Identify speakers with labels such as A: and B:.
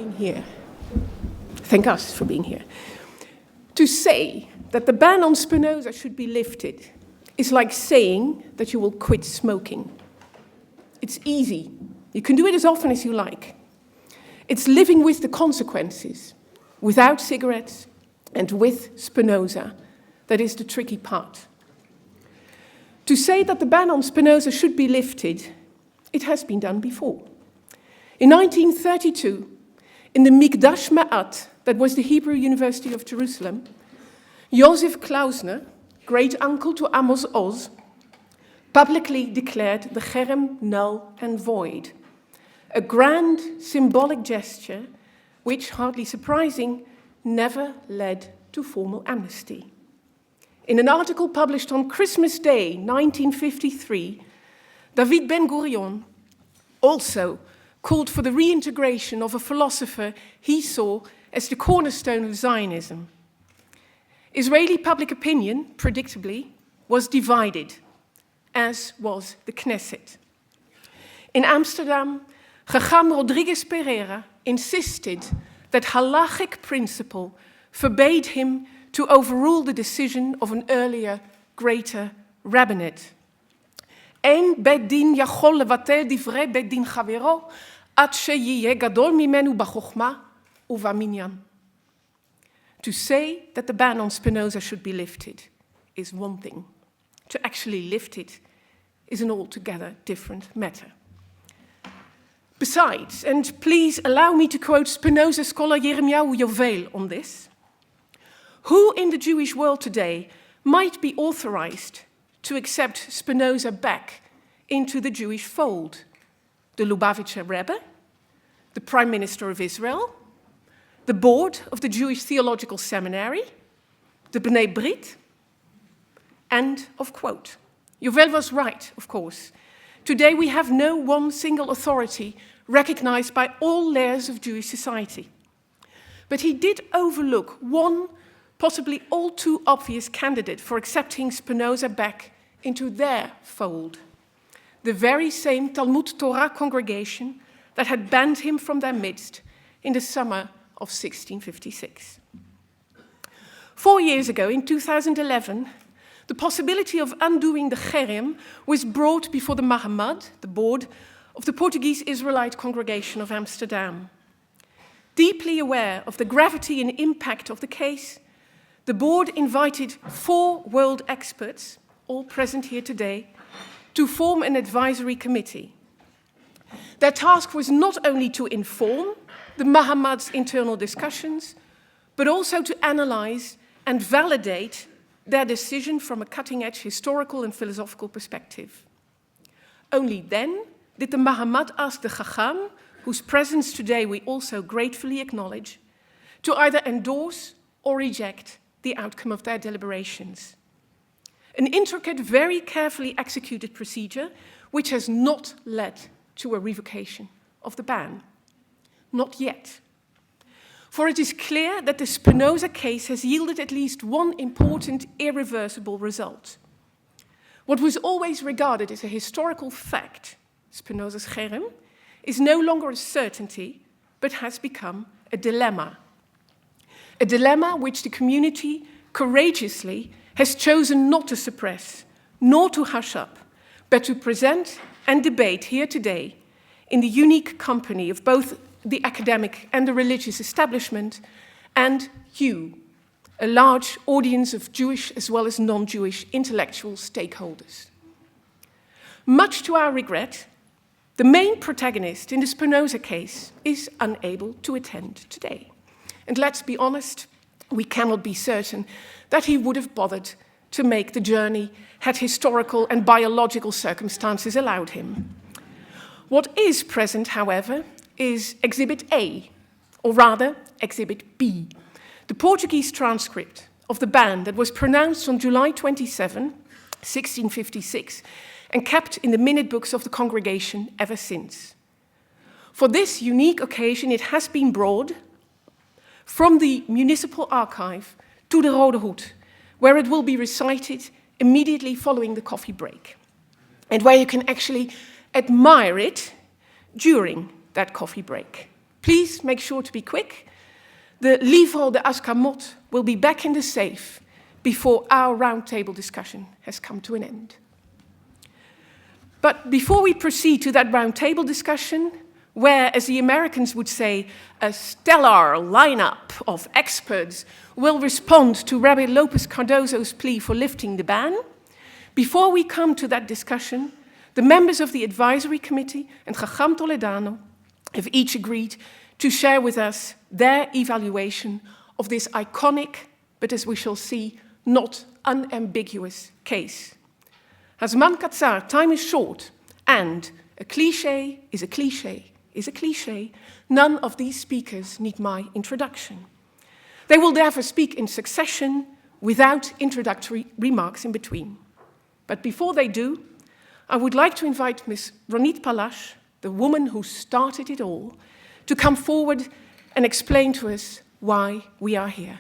A: being here. Thank us for being here. To say that the ban on Spinoza should be lifted is like saying that you will quit smoking. It's easy. You can do it as often as you like. It's living with the consequences, without cigarettes and with Spinoza. That is the tricky part. To say that the ban on Spinoza should be lifted, it has been done before. In 1932, in the Mikdash Ma'at, that was the Hebrew University of Jerusalem, Joseph Klausner, great-uncle to Amos Oz, publicly declared the cherem null and void, a grand symbolic gesture which, hardly surprising, never led to formal amnesty. In an article published on Christmas Day, 1953, David Ben-Gurion also called for the reintegration of a philosopher he saw as the cornerstone of Zionism. Israeli public opinion, predictably, was divided, as was the Knesset. In Amsterdam, Chacham Rodriguez Pereira insisted that halachic principle forbade him to overrule the decision of an earlier, greater rabbinate. Ein beit din yachol levatel divrei beit din chavero ad sheyeh gadol mimenu b'chokhma uvaminyan. To say that the ban on Spinoza should be lifted is one thing. To actually lift it is an altogether different matter. Besides, and please allow me to quote Spinoza scholar Yirmiyahu Yovel on this, who in the Jewish world today might be authorized to accept Spinoza back into the Jewish fold? The Lubavitcher Rebbe, the Prime Minister of Israel, the board of the Jewish Theological Seminary, the B'nai Brit, end of quote. Yovel was right, of course. Today we have no one single authority recognized by all layers of Jewish society. But he did overlook one possibly all too obvious candidate for accepting Spinoza back into their fold, the very same Talmud Torah congregation that had banned him from their midst in the summer of 1656. 4 years ago, in 2011, the possibility of undoing the cherem was brought before the Mahamad, the board of the Portuguese Israelite Congregation of Amsterdam. Deeply aware of the gravity and impact of the case, the board invited 4 world experts, all present here today, to form an advisory committee. Their task was not only to inform the Mahamad's internal discussions, but also to analyze and validate their decision from a cutting-edge historical and philosophical perspective. Only then did the Mahamad ask the Chacham, whose presence today we also gratefully acknowledge, to either endorse or reject the outcome of their deliberations. An intricate, very carefully executed procedure which has not led to a revocation of the ban. Not yet. For it is clear that the Spinoza case has yielded at least one important, irreversible result. What was always regarded as a historical fact, Spinoza's cherem, is no longer a certainty, but has become a dilemma. A dilemma which the community courageously has chosen not to suppress, nor to hush up, but to present and debate here today in the unique company of both the academic and the religious establishment, and you, a large audience of Jewish as well as non-Jewish intellectual stakeholders. Much to our regret, the main protagonist in the Spinoza case is unable to attend today. And let's be honest, we cannot be certain that he would have bothered to make the journey had historical and biological circumstances allowed him. What is present, however, is Exhibit A, or rather, Exhibit B, the Portuguese transcript of the ban that was pronounced on July 27, 1656, and kept in the minute books of the congregation ever since. For this unique occasion, it has been brought from the municipal archive to the Rode Hoed, where it will be recited immediately following the coffee break, and where you can actually admire it during that coffee break. Please make sure to be quick. The livre de Ascamot will be back in the safe before our roundtable discussion has come to an end. But before we proceed to that roundtable discussion, where, as the Americans would say, a stellar lineup of experts will respond to Rabbi Lopez Cardozo's plea for lifting the ban, before we come to that discussion, the members of the advisory committee and Chacham Toledano have each agreed to share with us their evaluation of this iconic, but as we shall see, not unambiguous case. Hazman Katzar, time is short, and a cliché is a cliché is a cliché. None of these speakers need my introduction. They will therefore speak in succession without introductory remarks in between. But before they do, I would like to invite Ms. Ronit Palash, the woman who started it all, to come forward and explain to us why we are here.